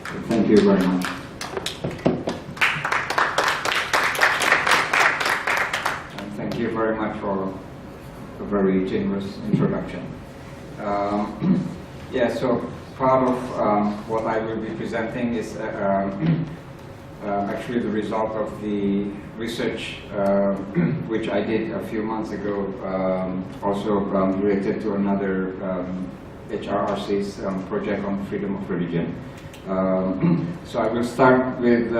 Thank you very much. And thank you very much for a very generous introduction. Yeah, so part of what I will be presenting is actually the result of the research which I did a few months ago, also related to another HRRC's project on freedom of religion. So I will start with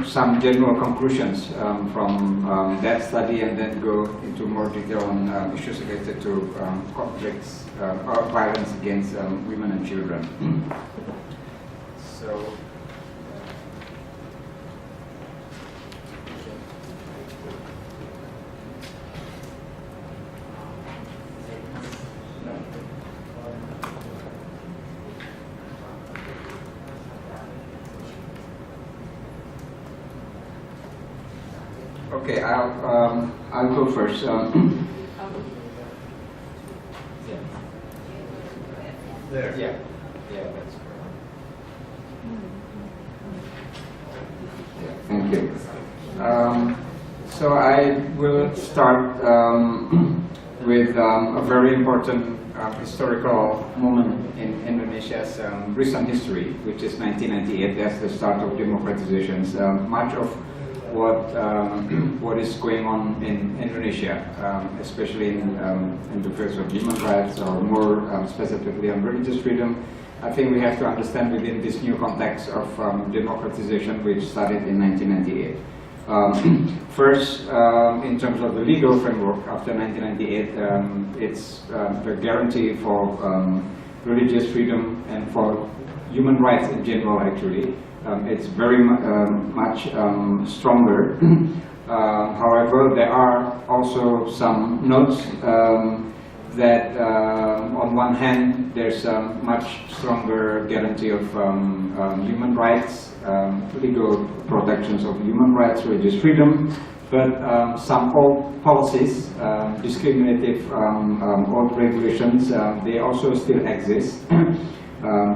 some general conclusions from that study, and then go into more detail on issues related to conflicts or violence against women and children. So, okay, I'll go first. There. Yeah, that's correct. Yeah, thank you. So I will start with a very important historical moment in Indonesia's recent history, which is 1998. That's the start of democratizations. Much of what is going on in Indonesia, especially in the fields of human rights, or more specifically on religious freedom, I think we have to understand within this new context of democratization, which started in 1998. First, in terms of the legal framework, after 1998, it's the guarantee for religious freedom and for human rights in general, actually. It's very much stronger. However, there are also some notes that on one hand there's a much stronger guarantee of human rights, legal protections of human rights, religious freedom, but some old policies, discriminative old regulations, they also still exist,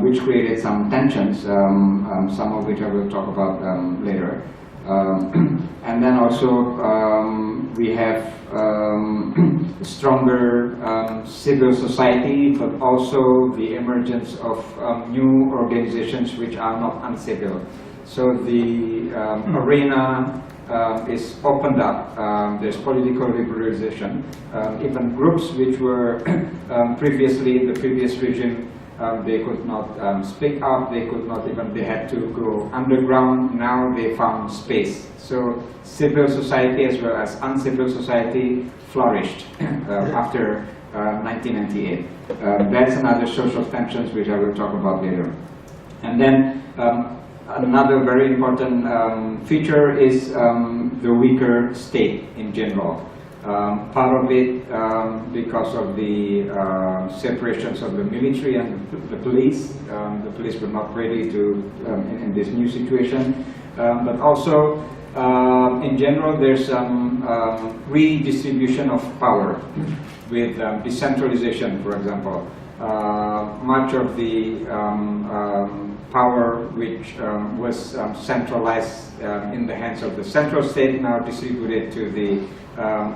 which created some tensions, some of which I will talk about later. And then also we have stronger civil society, but also the emergence of new organizations which are not uncivil. So the arena is opened up. There's political liberalization. Even groups which were previously in the previous regime, they could not speak up, they could not even, they had to go underground. Now they found space. So civil society as well as uncivil society flourished after 1998. That's another source of tensions which I will talk about later. And then another very important feature is the weaker state in general. Part of it because of the separations of the military and the police. The police were not ready to in this new situation, but also in general there's some redistribution of power with decentralization, for example. Much of the power which was centralized in the hands of the central state now distributed to the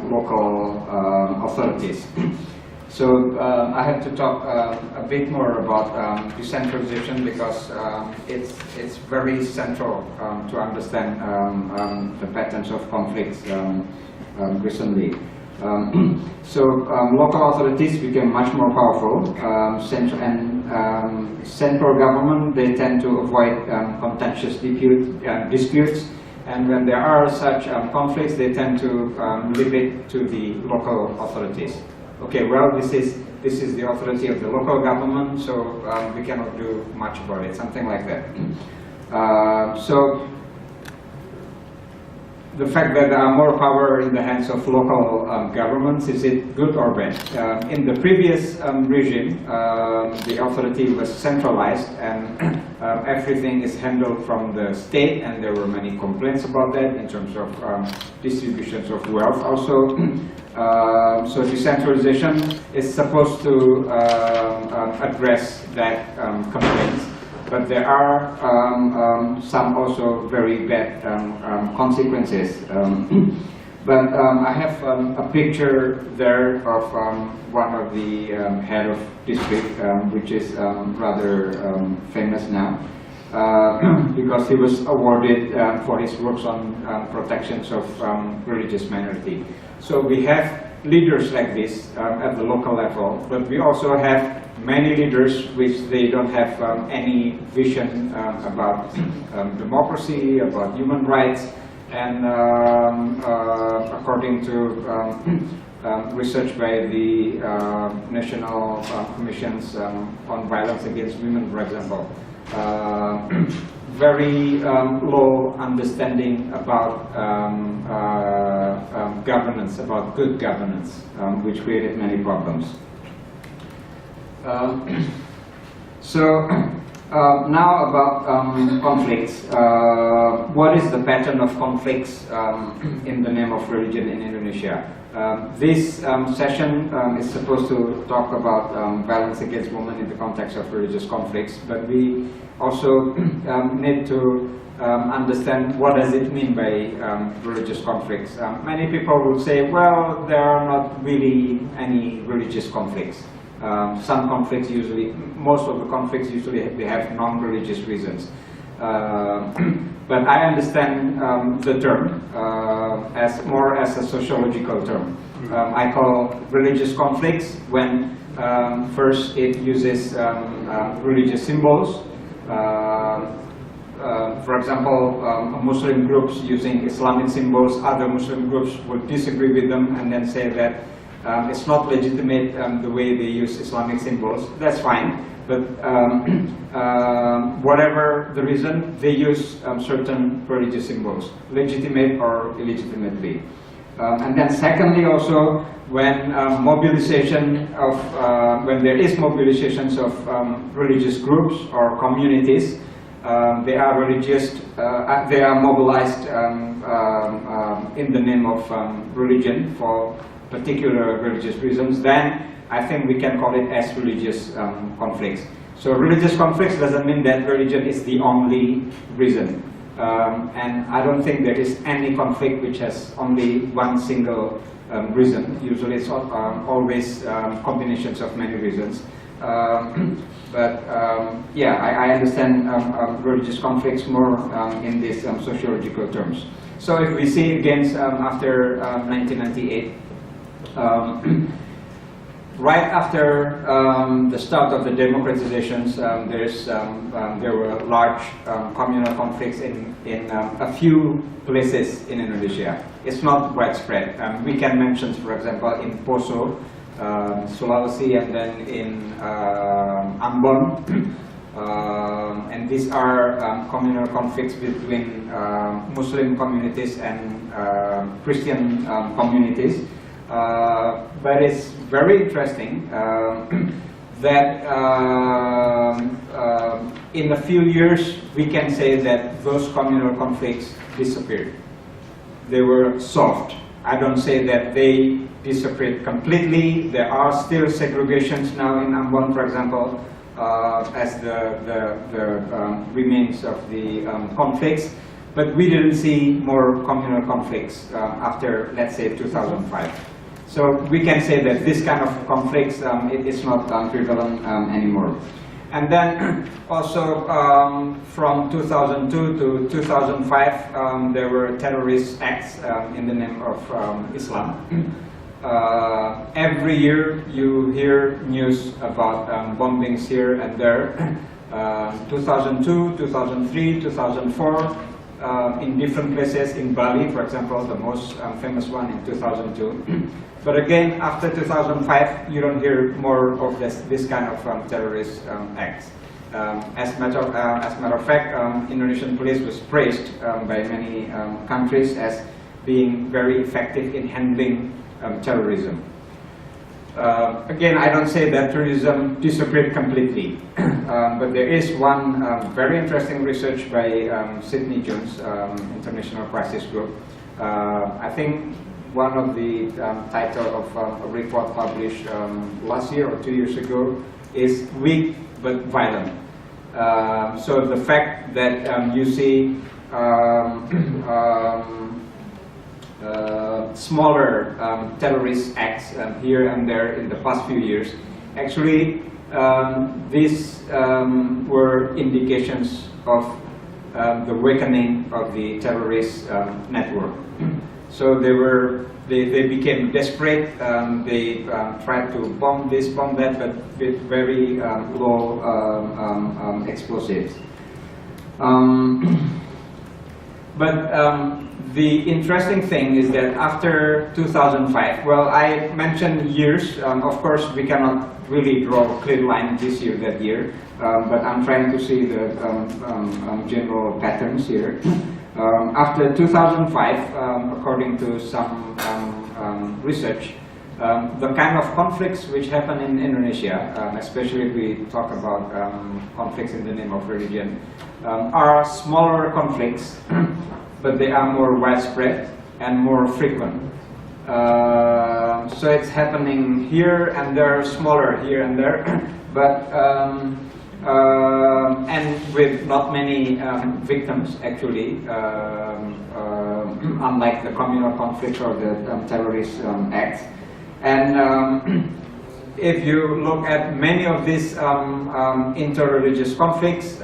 local authorities. So I have to talk a bit more about decentralization because it's very central to understand the patterns of conflicts recently. So local authorities became much more powerful, central government, they tend to avoid contentious disputes, and when there are such conflicts, they tend to leave it to the local authorities. Okay, well, this is the authority of the local government, so we cannot do much about it, something like that. So the fact that there are more power in the hands of local governments, is it good or bad? In the previous regime, the authority was centralized and everything is handled from the state, and there were many complaints about that in terms of distributions of wealth also. So decentralization is supposed to address that complaints. But there are some also very bad consequences. But I have a picture there of one of the head of district, which is rather famous now, because he was awarded for his works on protections of religious minority. So we have leaders like this at the local level, but we also have many leaders which they don't have any vision about democracy, about human rights, and according to research by the National Commissions on Violence Against Women, for example, very low understanding about governance, about good governance, which created many problems. Now about conflicts. What is the pattern of conflicts in the name of religion in Indonesia? This session is supposed to talk about violence against women in the context of religious conflicts, but we also need to understand what does it mean by religious conflicts. Many people will say, well, there are not really any religious conflicts. Some conflicts usually, most of the conflicts usually they have non-religious reasons. But I understand the term as more as a sociological term. I call religious conflicts when first it uses religious symbols. For example, Muslim groups using Islamic symbols, other Muslim groups would disagree with them and then say that it's not legitimate the way they use Islamic symbols. That's fine, but whatever the reason, they use certain religious symbols, legitimate or illegitimately. And then secondly also, when mobilization of, when there is mobilizations of religious groups or communities, they are religious, they are mobilized in the name of religion for particular religious reasons, then I think we can call it as religious conflicts. So religious conflicts doesn't mean that religion is the only reason. And I don't think there is any conflict which has only one single reason. Usually it's always combinations of many reasons. Yeah, I understand religious conflicts more in these sociological terms. So if we see against after 1998, right after the start of the democratizations, there were large communal conflicts in a few places in Indonesia. It's not widespread. We can mention, for example, in Poso, Sulawesi, and then in Ambon. And these are communal conflicts between Muslim communities and Christian communities. But it's very interesting that in a few years we can say that those communal conflicts disappeared. They were solved. I don't say that they disappeared completely. There are still segregations now in Ambon, for example, as the remains of the conflicts. But we didn't see more communal conflicts after, let's say, 2005. So we can say that this kind of conflicts, it is not prevalent anymore. And then also from 2002 to 2005, there were terrorist acts in the name of Islam. Every year you hear news about bombings here and there. 2002, 2003, 2004, in different places in Bali, for example, the most famous one in 2002. But again, after 2005, you don't hear more of this kind of terrorist acts. As a matter of fact, Indonesian police was praised by many countries as being very effective in handling terrorism. Again, I don't say that terrorism disappeared completely, but there is one very interesting research by Sidney Jones, International Crisis Group. I think one of the title of a report published last year or 2 years ago is weak but violent. So the fact that you see smaller terrorist acts here and there in the past few years, actually these were indications of the weakening of the terrorist network. So they became desperate. They tried to bomb this, bomb that, but with very low explosives. The interesting thing is that after 2005, well, I mentioned years. Of course, we cannot really draw a clear line this year, that year, but I'm trying to see the general patterns here. After 2005, according to some research, the kind of conflicts which happen in Indonesia, especially if we talk about conflicts in the name of religion, are smaller conflicts, but they are more widespread and more frequent. So it's happening here and there, smaller here and there, but and with not many victims actually, unlike the communal conflicts or the terrorist acts. And if you look at many of these inter-religious conflicts,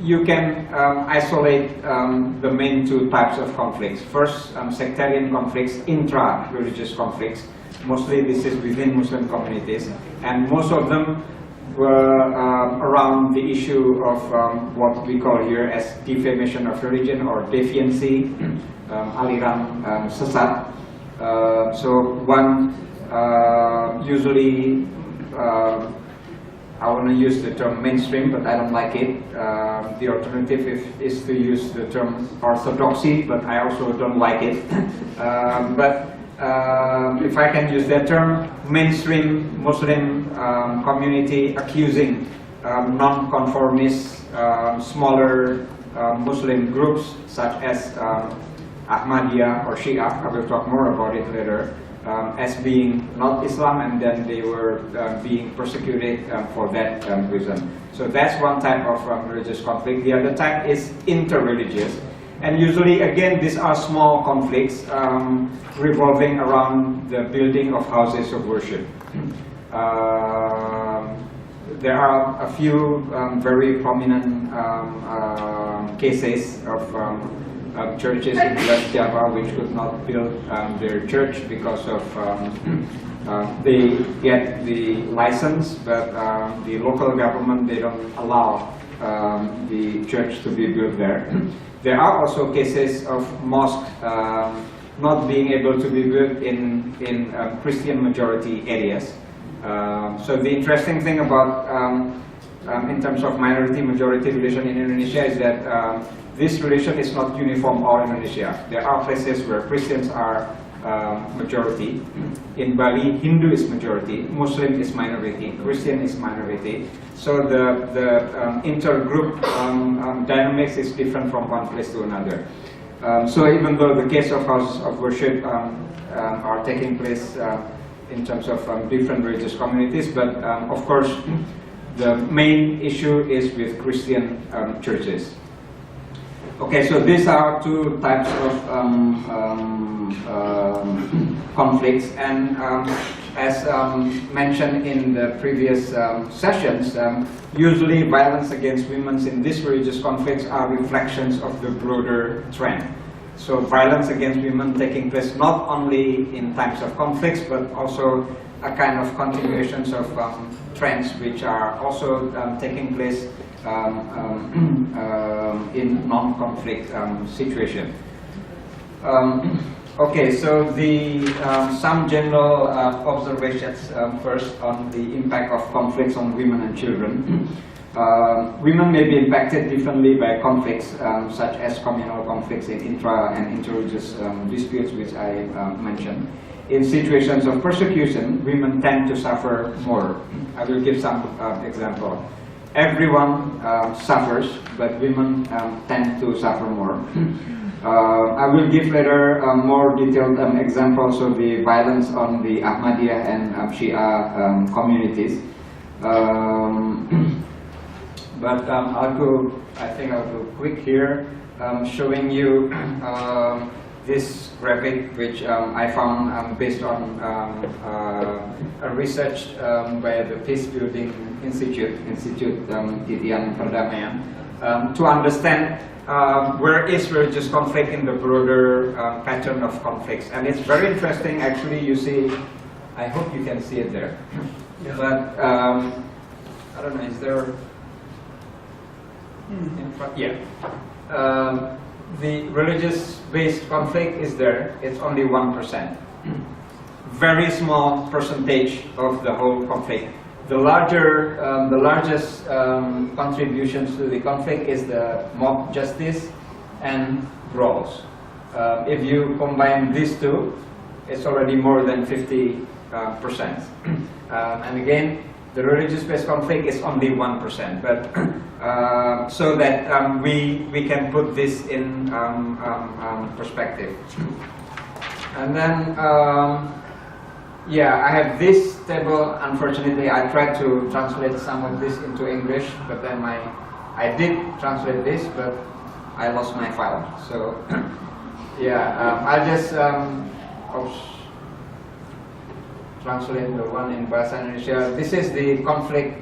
you can isolate the main two types of conflicts. First, sectarian conflicts, intra-religious conflicts. Mostly this is within Muslim communities, and most of them were around the issue of what we call here as defamation of religion or deviancy, aliran sesat. So one usually, I want to use the term mainstream, but I don't like it. The alternative is to use the term orthodoxy, but I also don't like it. If I can use that term, mainstream Muslim community accusing non-conformist, smaller Muslim groups such as Ahmadiyya or Shia, I will talk more about it later, as being not Islam, and then they were being persecuted for that reason. So that's one type of religious conflict. The other type is interreligious. And usually, again, these are small conflicts revolving around the building of houses of worship. There are a few very prominent cases of churches in West Java which could not build their church because of they get the license, but the local government, they don't allow the church to be built there. There are also cases of mosques not being able to be built in Christian majority areas. So the interesting thing about in terms of minority-majority relation in Indonesia is that this relation is not uniform all Indonesia. There are places where Christians are majority. In Bali, Hindu is majority, Muslim is minority, Christian is minority. So the intergroup dynamics is different from one place to another. So even though the case of houses of worship are taking place in terms of different religious communities, but of course the main issue is with Christian churches. Okay, so these are two types of conflicts, and as mentioned in the previous sessions, usually violence against women in these religious conflicts are reflections of the broader trend. So violence against women taking place not only in times of conflicts, but also a kind of continuations of trends which are also taking place in non-conflict situation. Okay, so the some general observations first on the impact of conflicts on women and children. Women may be impacted differently by conflicts such as communal conflicts in intra and interreligious disputes, which I mentioned. In situations of persecution, women tend to suffer more. I will give some example. Everyone suffers, but women tend to suffer more. I will give later more detailed examples of the violence on the Ahmadiyya and Shia communities. But I think I'll go quick here, showing you this graphic which I found based on a research by the Peace Building Institute Titian Perdamaian, to understand where is religious conflict in the broader pattern of conflicts. And it's very interesting, actually. You see, I hope you can see it there. Yeah. But I don't know, is there in front? Yeah. The religious-based conflict is there. It's only 1%. Very small percentage of the whole conflict. The largest contributions to the conflict is the mob justice and brawls. If you combine these two, it's already more than 50%. And again, the religious-based conflict is only 1%. But so that we can put this in perspective. And then. Yeah, I have this table. Unfortunately, I tried to translate some of this into English, but then I did translate this, but I lost my file. So, yeah, I'll just translate the one in Bahasa Indonesia. This is the conflict,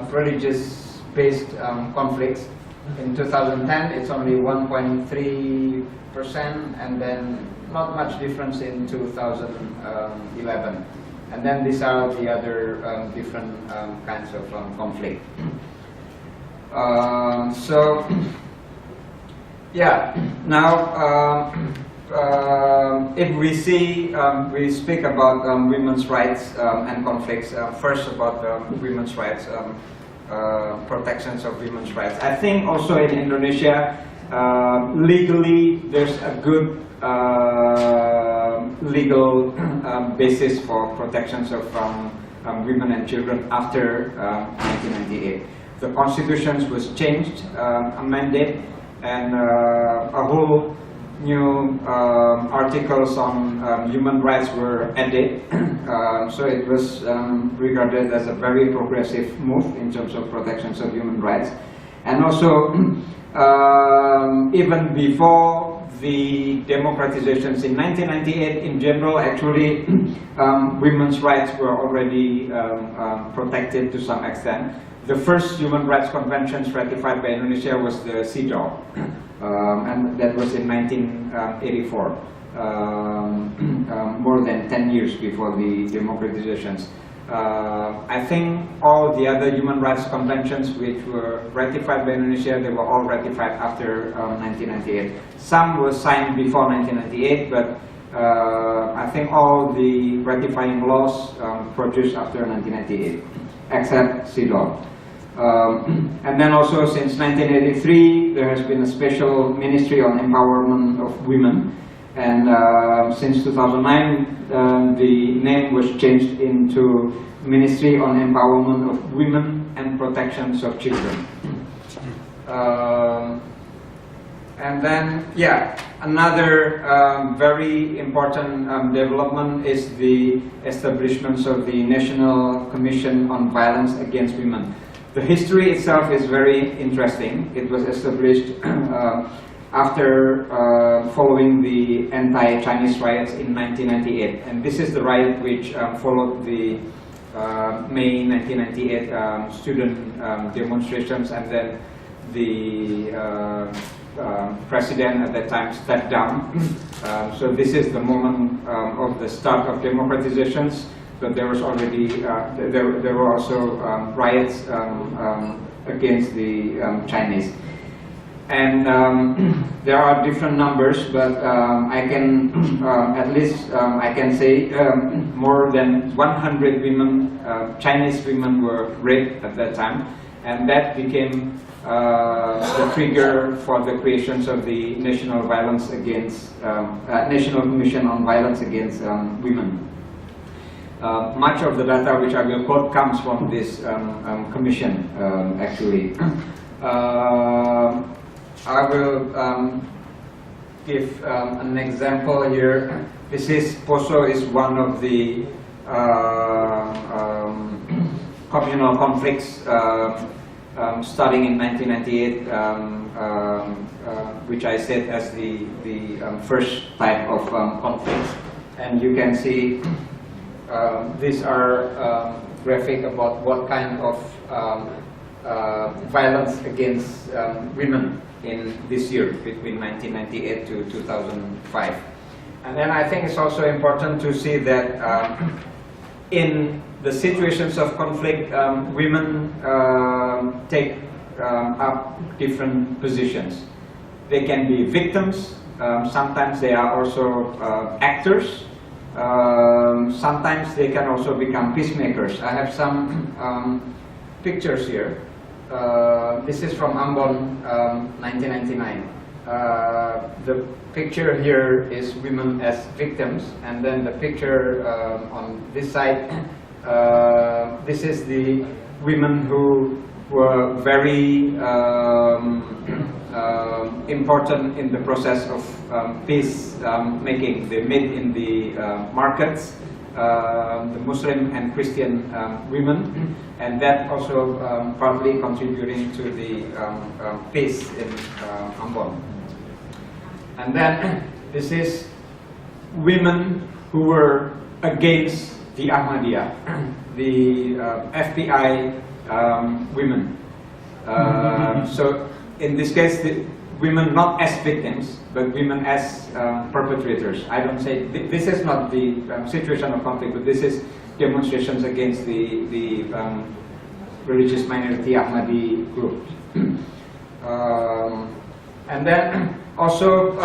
religious-based conflicts. In 2010, it's only 1.3%, and then not much difference in 2011. And then these are the other different kinds of conflict. So, yeah, now if we see, we speak about women's rights and conflicts, first about women's rights, protections of women's rights. I think also in Indonesia, legally there's a good legal basis for protections of women and children after 1998. The constitution was changed, amended, and a whole new articles on human rights were added. So it was regarded as a very progressive move in terms of protections of human rights. And also, even before the democratizations in 1998, in general, actually, women's rights were already protected to some extent. The first human rights conventions ratified by Indonesia was the CEDAW, and that was in 1984, more than 10 years before the democratizations. I think all the other human rights conventions which were ratified by Indonesia, they were all ratified after 1998. Some were signed before 1998, but I think all the ratifying laws produced after 1998, except CEDAW. And then also since 1983, there has been a special ministry on empowerment of women. And since 2009, the name was changed into Ministry on Empowerment of Women and Protections of Children. And then, yeah, another very important development is the establishment of the National Commission on Violence Against Women. The history itself is very interesting. It was established after following the anti-Chinese riots in 1998. And this is the riot which followed the May 1998 student demonstrations, and then the president at that time stepped down. So this is the moment of the start of democratizations, but there was already, there were also riots against the Chinese. And there are different numbers, but I can at least I can say more than 100 women, Chinese women, were raped at that time, and that became the trigger for the creations of the National Violence Against National Commission on Violence Against Women. Much of the data which I will quote comes from this commission, actually. I will give an example here. This is Poso is one of the communal conflicts starting in 1998, which I said as the first type of conflicts. And you can see these are graphic about what kind of violence against women in this year between 1998 to 2005. And then I think it's also important to see that in the situations of conflict, women take up different positions. They can be victims, sometimes they are also actors, sometimes they can also become peacemakers. I have some pictures here. This is from Ambon, 1999. The picture here is women as victims, and then the picture on this side, this is the women who were very important in the process of peace making. They made in the markets, the Muslim and Christian women, and that also partly contributing to the peace in Ambon. And then this is women who were against the Ahmadiyya, the FBI women. So in this case, the women not as victims, but women as perpetrators. I don't say, this is not the situation of conflict, but this is demonstrations against the religious minority Ahmadi group. And then also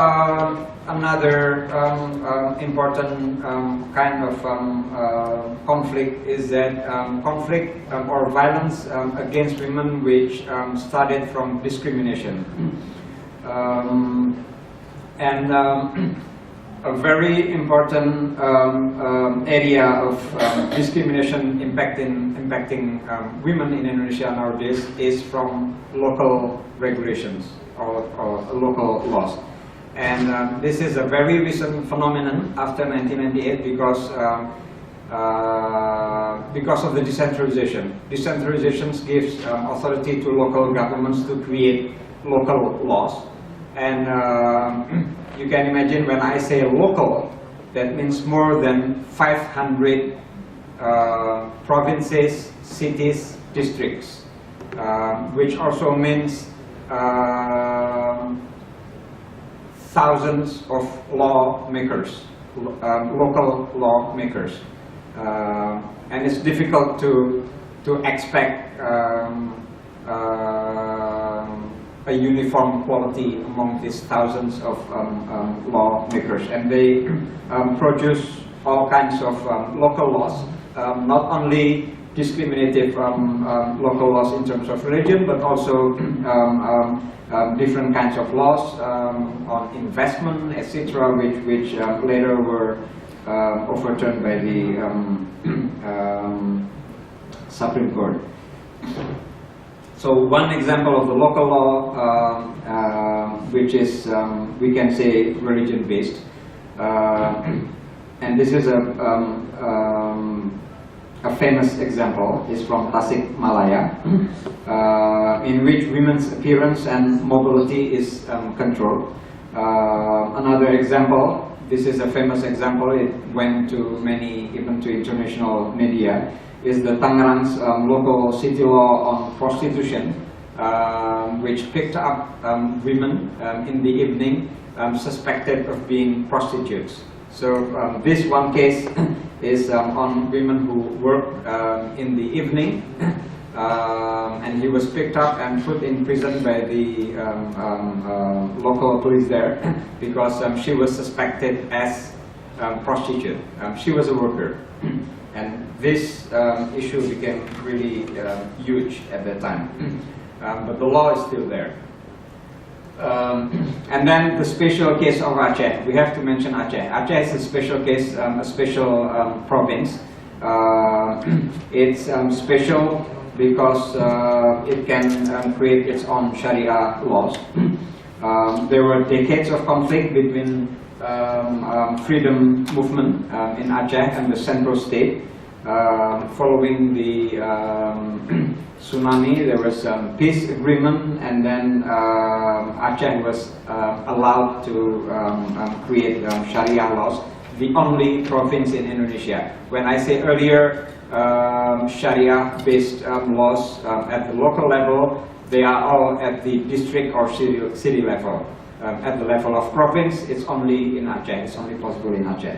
another important kind of conflict is that conflict or violence against women which started from discrimination. And a very important area of discrimination impacting women in Indonesia nowadays is from local regulations or local laws. And this is a very recent phenomenon after 1998 because of the decentralization. Decentralization gives authority to local governments to create local laws. And you can imagine when I say local, that means more than 500 provinces, cities, districts, which also means thousands of lawmakers, local lawmakers, and it's difficult to expect a uniform quality among these thousands of lawmakers, and they produce all kinds of local laws, not only discriminative local laws in terms of religion, but also different kinds of laws on investment, etc., which later were overturned by the Supreme Court. So one example of the local law, which is, we can say, religion-based, and this is a famous example, is from Tasik Malaya, in which women's appearance and mobility is controlled. Another example, this is a famous example, it went to many, even to international media, is the Tangerang's local city law on prostitution, which picked up women in the evening suspected of being prostitutes. So this one case is on women who work in the evening, and he was picked up and put in prison by the local police there because she was suspected as prostitute. She was a worker. And this issue became really huge at that time. But the law is still there. And then the special case of Aceh. We have to mention Aceh. Aceh is a special case, a special province. It's special because it can create its own Sharia laws. There were decades of conflict between freedom movement in Aceh and the central state. Following the tsunami, there was peace agreement, and then Aceh was allowed to create Sharia laws, the only province in Indonesia. When I say earlier Sharia-based laws at the local level, they are all at the district or city level. At the level of province, it's only in Aceh. It's only possible in Aceh.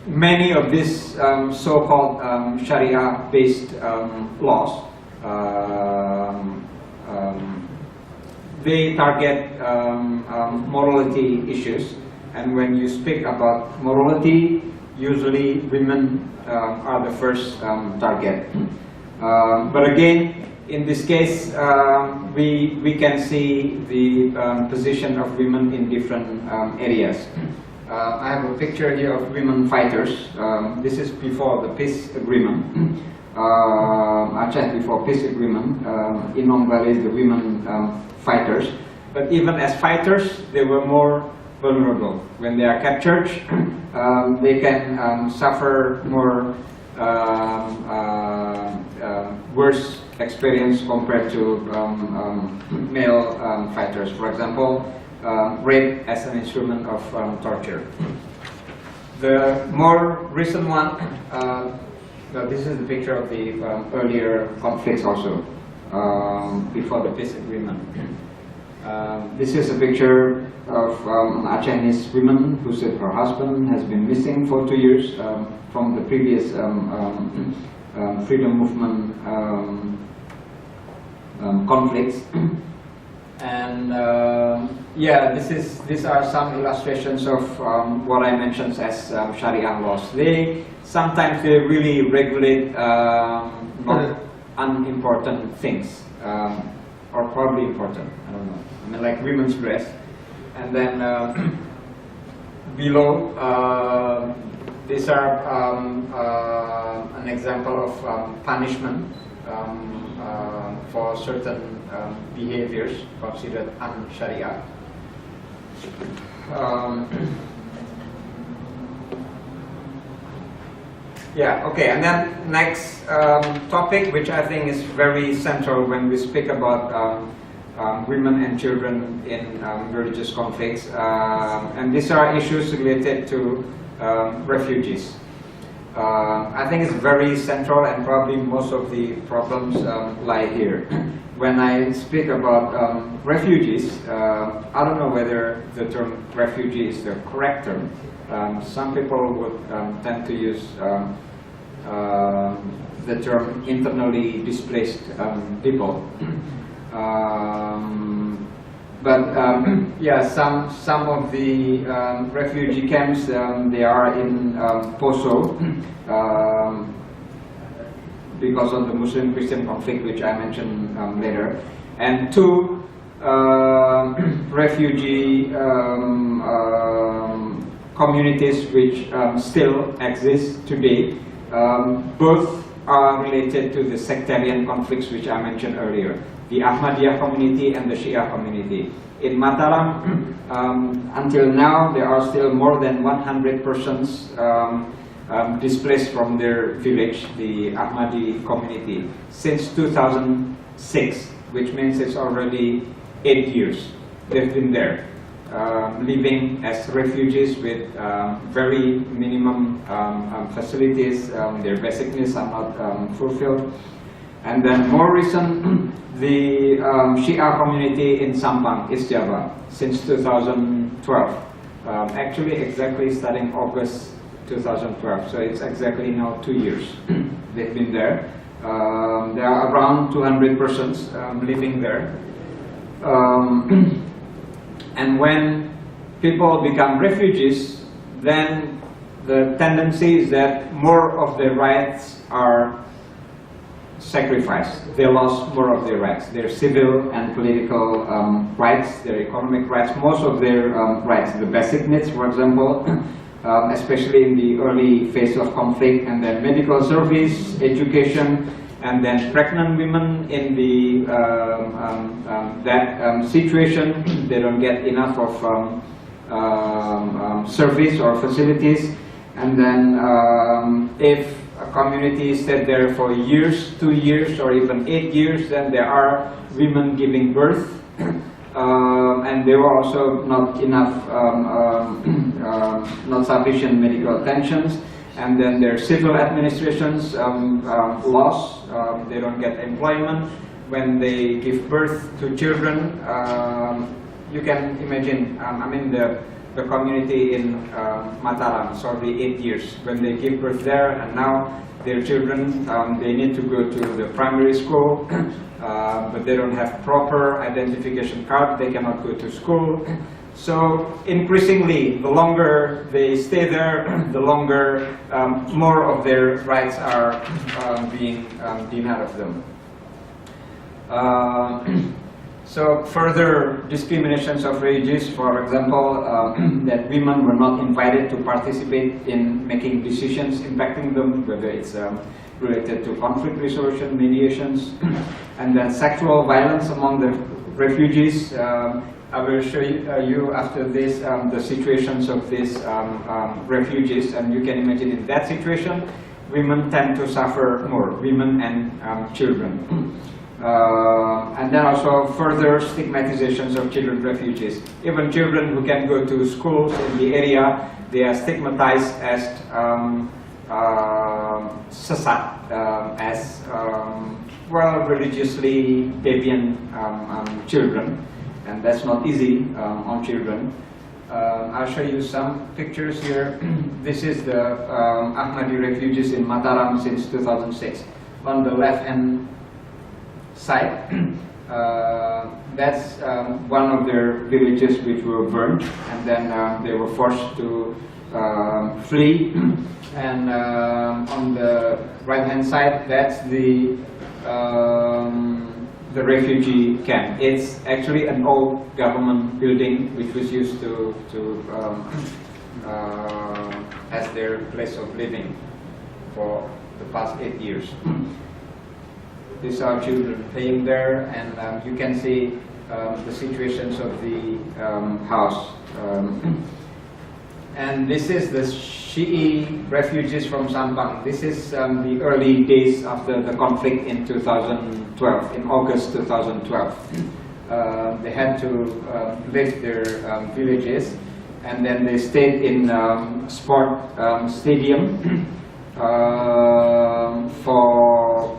Many of these so-called Sharia-based laws, they target morality issues, and when you speak about morality, usually women are the first target. But again, in this case, we can see the position of women in different areas. I have a picture here of women fighters. This is before the peace agreement. Aceh before peace agreement. In Bali, the women fighters. But even as fighters, they were more vulnerable. When they are captured, they can suffer more worse experience compared to male fighters. For example, rape as an instrument of torture. The more recent one, this is the picture of the earlier conflicts also, before the peace agreement. This is a picture of a Chinese woman who said her husband has been missing for 2 years from the previous freedom movement conflicts. And yeah, these are some illustrations of what I mentioned as Sharia laws. Sometimes they really regulate not unimportant things, or probably important, I don't know. I mean, like women's dress. And then below, these are an example of punishment for certain behaviors considered un-Sharia. Yeah, okay, and then next topic, which I think is very central when we speak about women and children in religious conflicts, and these are issues related to refugees. I think it's very central, and probably most of the problems lie here. When I speak about refugees, I don't know whether the term refugee is the correct term. Some people would tend to use the term internally displaced people. Yeah, some of the refugee camps, they are in Poso because of the Muslim-Christian conflict, which I mentioned later, and two refugee communities which still exist today. Both are related to the sectarian conflicts which I mentioned earlier, the Ahmadiyya community and the Shia community. In Mataram, until now, there are still more than 100 persons displaced from their village, the Ahmadi community, since 2006, which means it's already 8 years they've been there, living as refugees with very minimum facilities. Their basic needs are not fulfilled. And then more recent, the Shia community in Sampang, East Java, since 2012. Actually, exactly starting August 2012. So it's exactly now 2 years they've been there. There are around 200 persons living there. And when people become refugees, then the tendency is that more of their rights are sacrificed. They lost more of their rights, their civil and political rights, their economic rights, most of their rights, the basic needs, for example, especially in the early phase of conflict, and then medical service, education, and then pregnant women in the that situation, they don't get enough of service or facilities. And then if a community stayed there for years, 2 years, or even 8 years, then there are women giving birth. And there were also not enough, not sufficient medical attentions. And then their civil administrations loss, they don't get employment. When they give birth to children, you can imagine, I mean the community in Mataram, so the 8 years, when they give birth there, and now their children, they need to go to the primary school, but they don't have proper identification card, they cannot go to school. So increasingly, the longer they stay there, the longer more of their rights are being denied of them. So further discriminations of refugees, for example, that women were not invited to participate in making decisions impacting them, whether it's related to conflict resolution, mediations, and then sexual violence among the refugees. I will show you after this the situations of these refugees, and you can imagine in that situation, women tend to suffer more, women and children. And then also further stigmatizations of children refugees. Even children who can go to schools in the area, they are stigmatized as sesat, as well, religiously deviant children, and that's not easy on children. I'll show you some pictures here. This is the Ahmadi refugees in Mataram since 2006. On the left hand side, that's one of their villages which were burned, and then they were forced to flee. And on the right hand side, that's the refugee camp. It's actually an old government building which was used to as their place of living for the past 8 years. These are children playing there, and you can see the situations of the house. And this is the Shi'i refugees from Sampang. This is the early days after the conflict in 2012, in August 2012. They had to leave their villages, and then they stayed in sport stadium for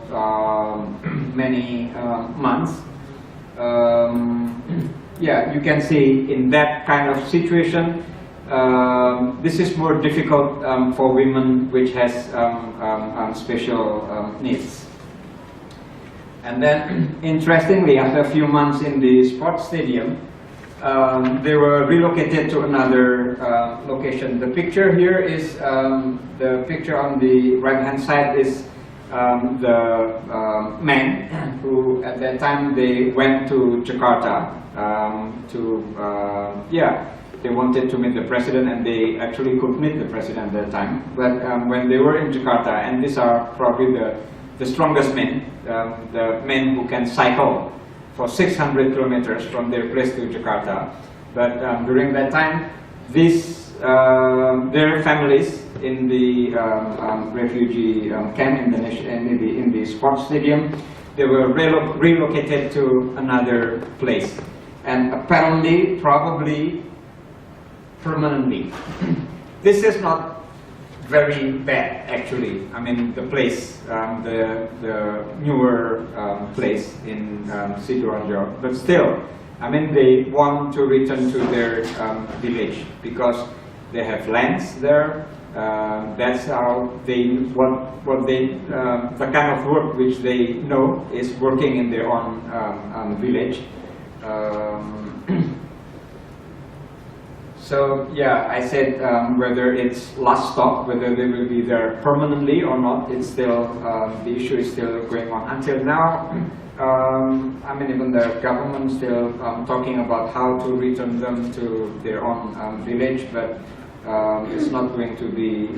many months. Yeah, you can see in that kind of situation, this is more difficult for women which has special needs. And then, interestingly, after a few months in the sports stadium, they were relocated to another location. The picture here is, the picture on the right-hand side is the men who, at that time, they went to Jakarta they wanted to meet the president, and they actually could meet the president at that time. But when they were in Jakarta, and these are probably the strongest men, the men who can cycle for 600 kilometers from their place to Jakarta. But during that time, these their families in the refugee camp in the sports stadium, they were relocated to another place, and apparently, probably permanently. This is not very bad, actually. I mean, the place, the newer place in Sidoarjo, but still, I mean, they want to return to their village because they have lands there. That's how they the kind of work which they know is working in their own village. So yeah, I said whether it's last stop, whether they will be there permanently or not, it's still, the issue is still going on. Until now, I mean, even the government still talking about how to return them to their own village, but it's not going to be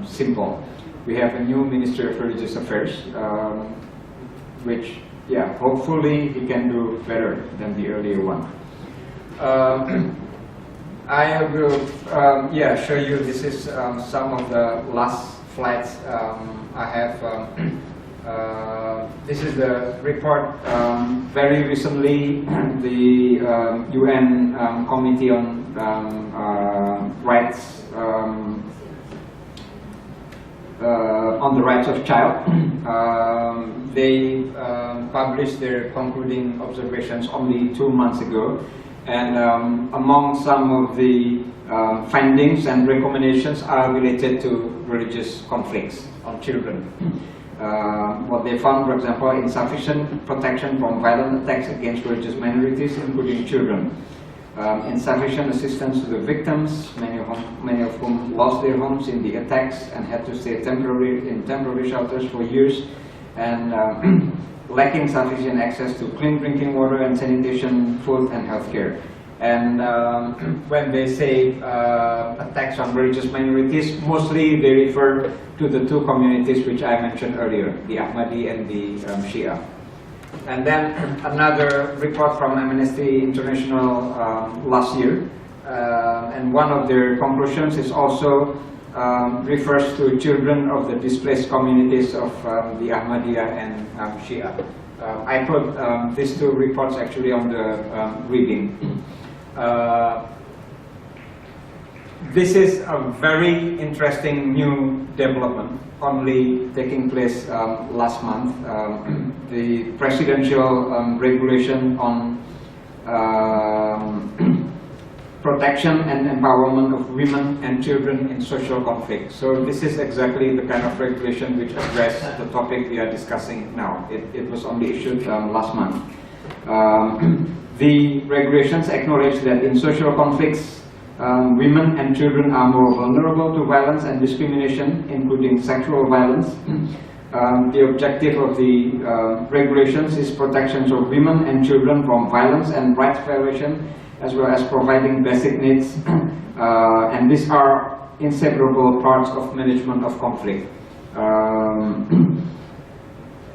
simple. We have a new Minister of Religious Affairs, which, yeah, hopefully he can do better than the earlier one. I will show you. This is some of the last slides I have. This is the report. Very recently, the UN Committee on Rights on the Rights of Child. They published their concluding observations only 2 months ago, and among some of the findings and recommendations are related to religious conflicts on children. What they found, for example, insufficient protection from violent attacks against religious minorities, including children. Insufficient assistance to the victims, many of whom lost their homes in the attacks and had to stay in temporary shelters for years, and lacking sufficient access to clean drinking water and sanitation, food and healthcare. And when they say attacks on religious minorities, mostly they refer to the two communities which I mentioned earlier, the Ahmadi and the Shia. And then another report from Amnesty International last year, and one of their conclusions is also refers to children of the displaced communities of the Ahmadiyya and Shia. I put these two reports actually on the reading. This is a very interesting new development, only taking place last month. The presidential regulation on protection and empowerment of women and children in social conflict. So this is exactly the kind of regulation which addresses the topic we are discussing now. It was only issued last month. The regulations acknowledge that in social conflicts, women and children are more vulnerable to violence and discrimination, including sexual violence. The objective of the regulations is protection of women and children from violence and rights violation, as well as providing basic needs, and these are inseparable parts of management of conflict.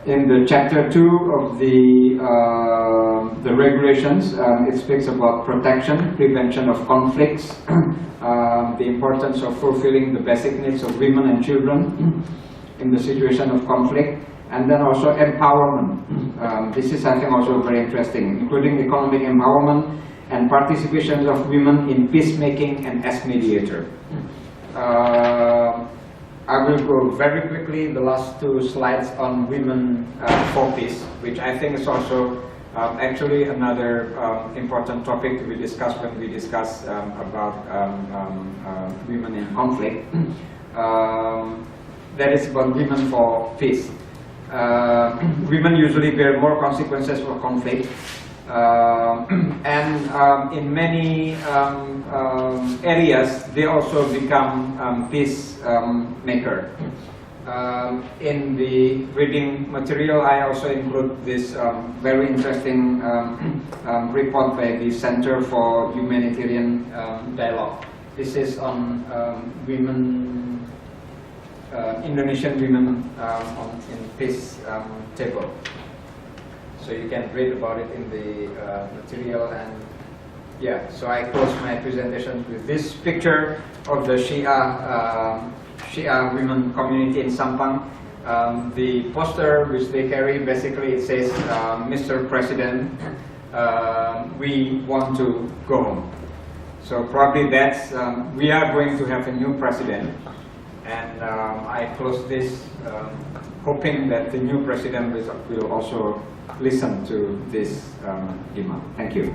In the chapter 2 of the regulations, it speaks about protection, prevention of conflicts, the importance of fulfilling the basic needs of women and children in the situation of conflict, and then also empowerment. This is, I think, also very interesting, including economic empowerment and participation of women in peacemaking and as mediator. I will go very quickly the last two slides on women for peace, which I think is also actually another important topic to be discussed when we discuss about women in conflict. That is about women for peace. Women usually bear more consequences for conflict, and in many areas they also become peace maker. In the reading material, I also include this very interesting report by the Center for Humanitarian Dialogue. This is on women, Indonesian women in peace table. So you can read about it in the material. And yeah, so I close my presentation with this picture of the Shia women community in Sampang. The poster which they carry, basically it says, Mr. President, we want to go home. So probably that's, we are going to have a new president. And I close this hoping that the new president will also listen to this demand. Thank you.